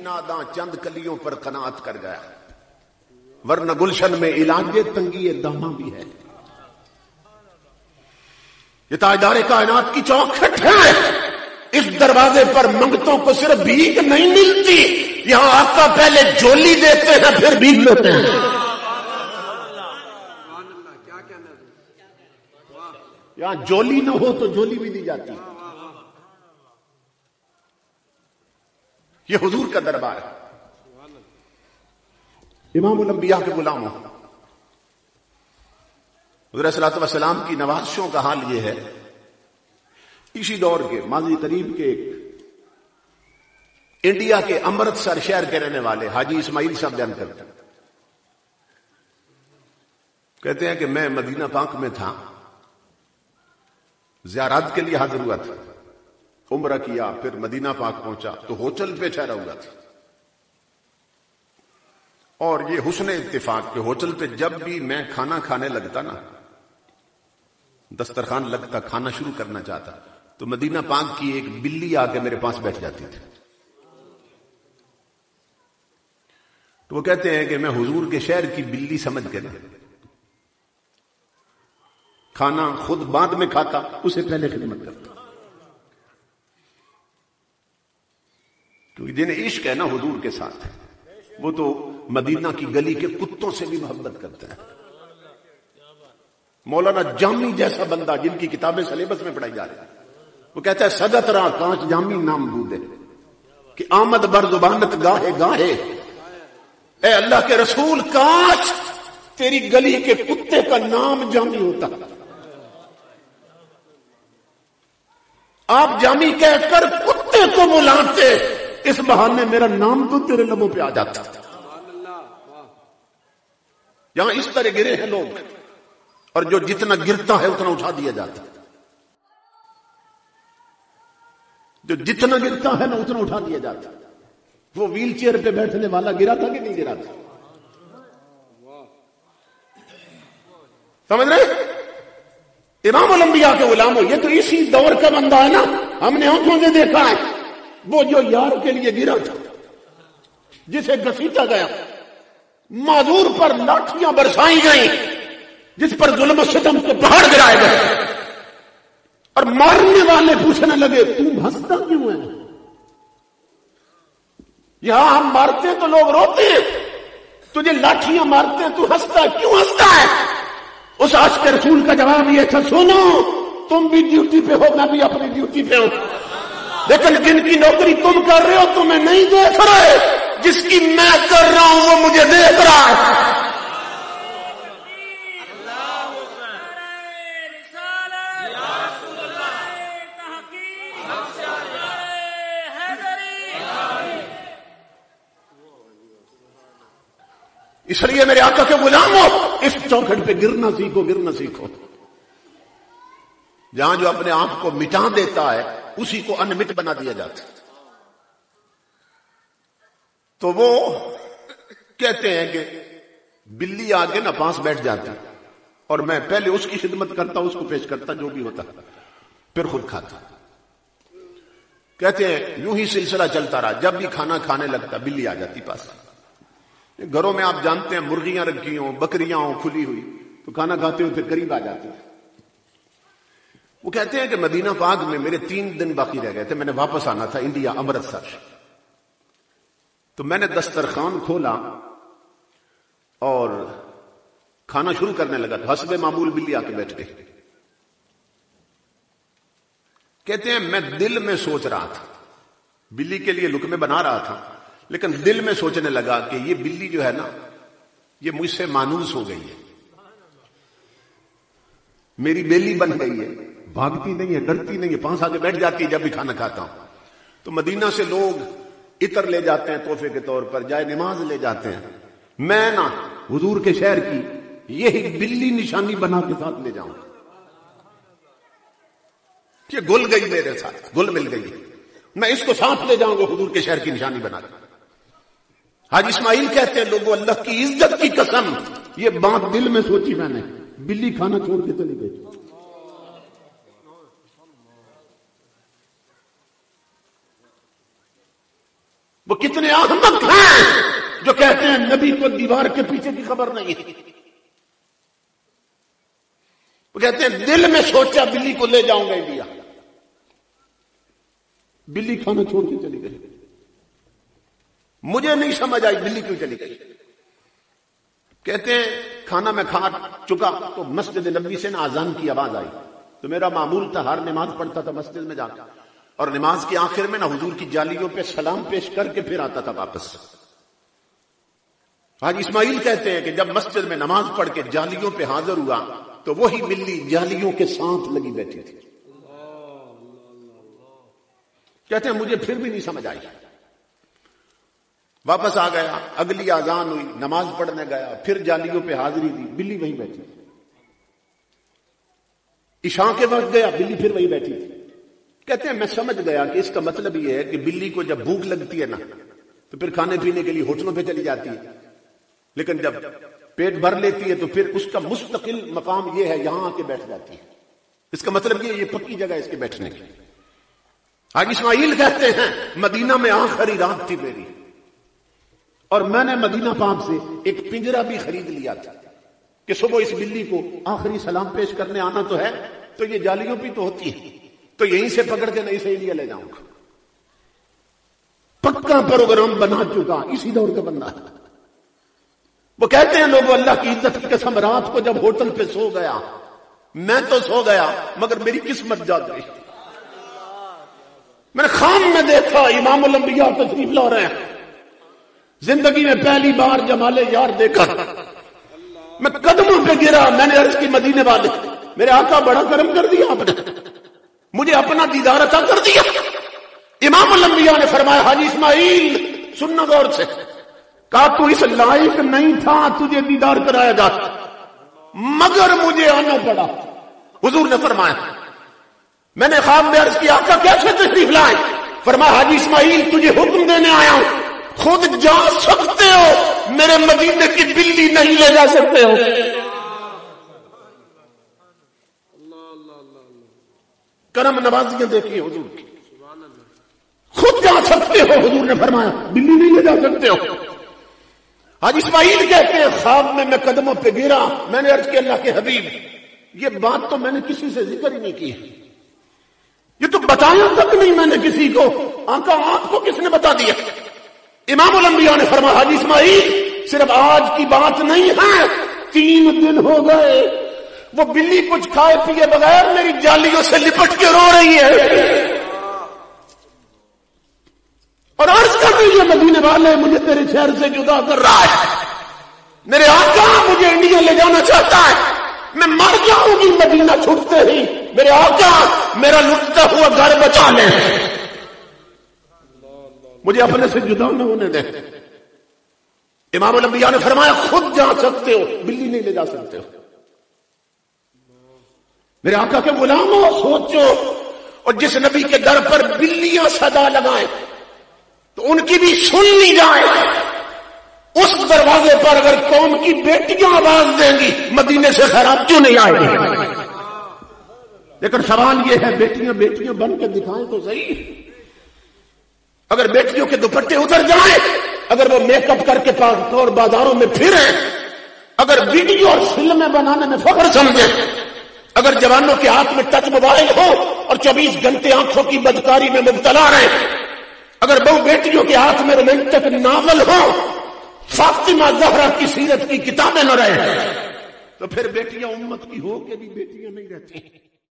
ناداں چند کلیوں پر قناعت کر گیا، ورنہ گلشن میں علاج تنگی داماں بھی ہے۔ یہ تاجدار کائنات کی چوکھٹ ہے، اس دروازے پر منگتوں کو صرف بھیک نہیں ملتی، یہاں آقا پہلے جولی دیتے ہیں پھر بھیک لیتے ہیں۔ یہاں جولی نہ ہو تو جولی بھی دی جاتی، یہ حضور کا دربار ہے۔ امام الانبیاء کے غلاموں، حضور صلی اللہ علیہ وسلم کی نوازشوں کا حال یہ ہے۔ اسی دور کے ماضی قریب کے انڈیا کے امرتسر شہر کے رہنے والے حاجی اسماعیل صاحب بیان کرتے ہیں، کہتے ہیں کہ میں مدینہ پاک میں تھا، زیارت کے لیے حاضر ہوا تھا، عمرہ کیا، پھر مدینہ پاک پہنچا تو ہوٹل پہ ٹھہرا ہوا تھا، اور یہ حسن اتفاق کہ ہوٹل پہ جب بھی میں کھانا کھانے لگتا نا، دسترخوان لگتا، کھانا شروع کرنا چاہتا، تو مدینہ پاک کی ایک بلی آ کے میرے پاس بیٹھ جاتی تھی۔ تو وہ کہتے ہیں کہ میں حضور کے شہر کی بلی سمجھ کے نا کھانا خود بعد میں کھاتا، اسے پہلے خدمت کرتا، کیونکہ جنہیں عشق ہے نا حضور کے ساتھ، وہ تو مدینہ کی گلی کے کتوں سے بھی محبت کرتے ہیں۔ مولانا جامی جیسا بندہ جن کی کتابیں سلیبس میں پڑھائی جا رہی ہیں، وہ کہتا ہے سگت را کانچ جامی نام بودے کہ آمد بر زبانت گاہے گاہے، اے اللہ کے رسول کانچ تیری گلی کے کتے کا نام جامی ہوتا، آپ جامی کہہ کر کتے کو بلاتے، اس بہانے میرا نام تو تیرے لبوں پہ آ جاتا۔ یہاں اس طرح گرے ہیں لوگ، اور جو جتنا گرتا ہے اتنا اٹھا دیا جاتا، جو جتنا گرتا ہے نا اتنا اٹھا دیا جاتا۔ وہ ویل چیئر پہ بیٹھنے والا گرا تھا کہ نہیں گرا تھا؟ سمجھ رہے؟ امام الانبیاء کے غلاموں، یہ تو اسی دور کا بندہ ہے نا، ہم نے آنکھوں سے دیکھا ہے، وہ جو یار کے لیے گرا تھا، جسے گھسیٹا گیا، معذور پر لاٹھیاں برسائی گئیں، جس پر ظلم و ستم کے پہاڑ گرائے گئے، اور مارنے والے پوچھنے لگے تم ہنستا کیوں ہے؟ یہاں ہم مارتے تو لوگ روتے ہیں، تجھے لاٹھیاں مارتے ہیں تو ہنستا کیوں ہنستا ہے؟ اس عاشق رسول کا جواب یہ تھا، سنو تم بھی ڈیوٹی پہ ہو، میں بھی اپنی ڈیوٹی پہ ہوں، لیکن جن کی نوکری تم کر رہے ہو تمہیں نہیں دیکھ رہے، جس کی میں کر رہا ہوں وہ مجھے دیکھ رہا ہے۔ اس لیے میرے آقا کے غلاموں، اس چوکھٹ پہ گرنا سیکھو، گرنا سیکھو۔ جہاں جو اپنے آپ کو مٹا دیتا ہے اسی کو انمٹ بنا دیا جاتا ہے۔ تو وہ کہتے ہیں کہ بلی آگے نہ پاس بیٹھ جاتی، اور میں پہلے اس کی خدمت کرتا، اس کو پیش کرتا جو بھی ہوتا، پھر خود کھاتا۔ کہتے ہیں یوں ہی سلسلہ چلتا رہا، جب بھی کھانا کھانے لگتا بلی آ جاتی پاس۔ گھروں میں آپ جانتے ہیں مرغیاں رکھی ہوں، بکریاں ہوں کھلی ہوئی، تو کھانا کھاتے ہوئے پھر قریب آ جاتے ہیں۔ وہ کہتے ہیں کہ مدینہ پاک میں میرے 3 دن باقی رہ گئے تھے، میں نے واپس آنا تھا انڈیا امرتسر، تو میں نے دسترخوان کھولا اور کھانا شروع کرنے لگا تو حسب معمول بلی آ کے بیٹھ گئی۔ کہتے ہیں میں دل میں سوچ رہا تھا، بلی کے لیے لقمے بنا رہا تھا، لیکن دل میں سوچنے لگا کہ یہ بلی جو ہے نا یہ مجھ سے مانوس ہو گئی ہے، میری بیلی بن گئی ہے، بھاگتی نہیں ہے، ڈرتی نہیں ہے، پاس آ کے بیٹھ جاتی ہے جب بھی کھانا کھاتا ہوں۔ تو مدینہ سے لوگ عطر لے جاتے ہیں تحفے کے طور پر، جائے نماز لے جاتے ہیں، میں نا حضور کے شہر کی یہی بلی نشانی بنا کے ساتھ لے جاؤں، کہ گل گئی میرے ساتھ، گل مل گئی، میں اس کو ساتھ لے جاؤں گا حضور کے شہر کی نشانی بنا کر۔ حاجی اسماعیل کہتے ہیں لوگوں اللہ کی عزت کی قسم یہ بات دل میں سوچی میں نے، بلی کھانا چھوڑ کے چلی گئی۔ وہ کتنے احمق ہیں جو کہتے ہیں نبی کو دیوار کے پیچھے کی خبر نہیں ہے. وہ کہتے ہیں دل میں سوچا بلی کو لے جاؤں گا انڈیا. بلی کھانا چھوڑ کے چلی گئی. مجھے نہیں سمجھ آئی بلی کیوں چلی گئی. کہتے ہیں کھانا میں کھا چکا تو مسجد نبوی سے نا اذان کی آواز آئی. تو میرا معمول تھا ہر نماز پڑھتا تھا مسجد میں جا کے, اور نماز کے آخر میں نا حضور کی جالیوں پہ سلام پیش کر کے پھر آتا تھا واپس. حاجی اسماعیل کہتے ہیں کہ جب مسجد میں نماز پڑھ کے جالیوں پہ حاضر ہوا تو وہی بلی جالیوں کے ساتھ لگی بیٹھی تھی. کہتے ہیں مجھے پھر بھی نہیں سمجھ آئی. واپس آ گیا, اگلی اذان ہوئی, نماز پڑھنے گیا, پھر جالیوں پہ حاضری دی, بلی وہیں بیٹھی. عشاء کے وقت گیا, بلی پھر وہیں بیٹھی تھی. کہتے ہیں میں سمجھ گیا کہ اس کا مطلب یہ ہے کہ بلی کو جب بھوک لگتی ہے نا تو پھر کھانے پینے کے لیے ہوٹلوں پہ چلی جاتی ہے, لیکن جب پیٹ بھر لیتی ہے تو پھر اس کا مستقل مقام یہ ہے یہاں آ کے بیٹھ جاتی ہے. اس کا مطلب یہ پکی جگہ ہے اس کے بیٹھنے کی. حاجی اسماعیل کہتے ہیں مدینہ میں آخری رات تھی میری, اور میں نے مدینہ پاک سے ایک پنجرا بھی خرید لیا تھا کہ صبح اس بلی کو آخری سلام پیش کرنے آنا تو ہے, تو یہ جالیوں پہ تو ہوتی ہے, تو یہیں سے پکڑ کے نہیں سے انڈیا لے جاؤں گا. پکا پروگرام بنا چکا, اسی دور کا بندہ ہے. وہ کہتے ہیں لوگوں اللہ کی عزت کی قسم رات کو جب ہوٹل پہ سو گیا, میں تو سو گیا مگر میری قسمت جاگ گئی. میں نے خواب میں دیکھا امام الانبیاء تشریف لا رہے ہیں. زندگی میں پہلی بار جمال یار دیکھا. میں قدموں پہ گرا, میں نے عرض کی مدینے والے میرے آقا بڑا کرم کر دیا آپ نے, مجھے اپنا دیدار عطا کر دیا. امام الانبیاء نے فرمایا حاجی اسماعیل سننا غور سے, کہا تو اس لائق نہیں تھا تجھے دیدار کرایا جاتا, مگر مجھے آنا پڑا. حضور نے فرمایا, میں نے خواب میں عرض کیا آقا کیسے تشریف لائے؟ فرمایا حاجی اسماعیل تجھے حکم دینے آیا ہوں, خود جا سکتے ہو, میرے مدینے کی بلی نہیں لے جا سکتے ہو. کرم نوازیاں دیکھیے حضور کی. خود جا سکتے ہو, حضور نے فرمایا, بلی نہیں لے جا سکتے ہو. حاجی اسماعیل کہتے ہیں خواب میں قدموں پہ گرا, میں نے عرض کیا اللہ کے حبیب یہ بات تو میں نے کسی سے ذکر ہی نہیں کی, یہ تو بتایا تک نہیں میں نے کسی کو. آقا آپ کو کس نے بتا دیا؟ امام الانبیاء نے فرمایا حاجی اسماعیل صرف آج کی بات نہیں ہے, 3 دن ہو گئے وہ بلی کچھ کھائے پیے بغیر میری جالیوں سے لپٹ کے رو رہی ہے, اور عرض کر رہی ہے مدینے والے مجھے تیرے شہر سے جدا کر رہا ہے. میرے آقا مجھے انڈیا لے جانا چاہتا ہے, میں مر جاؤں گی مدینہ چھوٹتے ہی. میرے آقا میرا لٹتا ہوا گھر بچا لیں, مجھے اپنے سے جدا نہ ہونے دیں. امام الانبیاء نے فرمایا خود جا سکتے ہو, بلی نہیں لے جا سکتے ہو. میرے آقا کے غلاموں سوچو, اور جس نبی کے در پر بلیاں صدا لگائیں تو ان کی بھی سن لی جائے. اس دروازے پر اگر قوم کی بیٹیاں آواز دیں گی مدینے سے خراب کیوں نہیں آئے گی؟ لیکن سوال یہ ہے بیٹیاں بیٹیاں بن کے دکھائیں تو صحیح. اگر بیٹیوں کے دوپٹے اتر جائیں, اگر وہ میک اپ کر کے اور بازاروں میں پھریں, اگر ویڈیو اور فلمیں بنانے میں فخر سمجھیں, اگر جوانوں کے ہاتھ میں ٹچ موبائل ہو اور 24 گھنٹے آنکھوں کی بدکاری میں مبتلا رہے, اگر بہو بیٹیوں کے ہاتھ میں رومانٹک ناول ہو, فاطمہ زہرا کی سیرت کی کتابیں نہ رہے, تو پھر بیٹیاں امت کی ہو کے بھی بیٹیاں نہیں رہتی.